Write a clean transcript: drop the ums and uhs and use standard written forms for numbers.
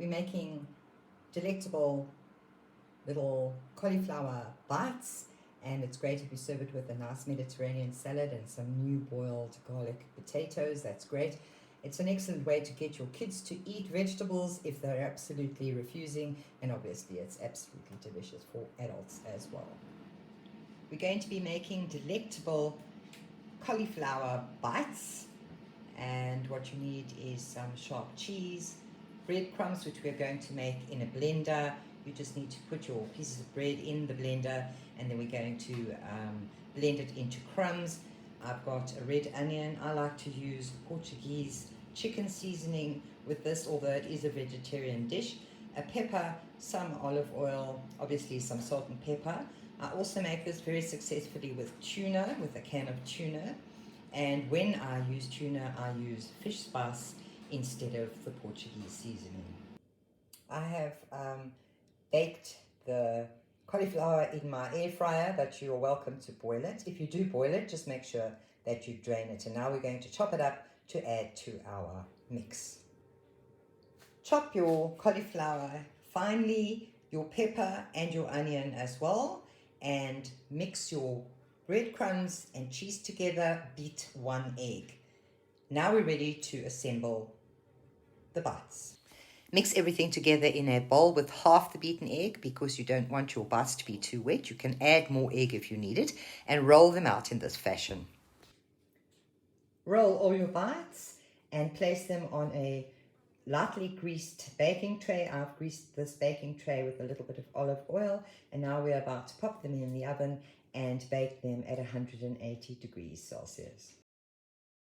We're making delectable little cauliflower bites, and it's great if you serve it with a nice Mediterranean salad and some new boiled garlic potatoes. That's great. It's an excellent way to get your kids to eat vegetables if they're absolutely refusing, and obviously it's absolutely delicious for adults as well. We're going to be making delectable cauliflower bites, and what you need is some sharp cheese, breadcrumbs, which we're going to make in a blender. You just need to put your pieces of bread in the blender, and then we're going to blend it into crumbs. I've got a red onion. I like to use Portuguese chicken seasoning with this, although it is a vegetarian dish. A pepper, some olive oil, obviously some salt and pepper. I also make this very successfully with tuna, with a can of tuna. And when I use tuna, I use fish spice instead of the Portuguese seasoning. I have baked the cauliflower in my air fryer, but you're welcome to boil it. If you do boil it, just make sure that you drain it. And now we're going to chop it up to add to our mix. Chop your cauliflower finely, your pepper and your onion as well, and mix your breadcrumbs and cheese together. Beat 1 egg. Now we're ready to assemble the bites. Mix everything together in a bowl with half the beaten egg, because you don't want your bites to be too wet. You can add more egg if you need it, and roll them out in this fashion. Roll all your bites and place them on a lightly greased baking tray. I've greased this baking tray with a little bit of olive oil, and now we're about to pop them in the oven and bake them at 180 degrees Celsius.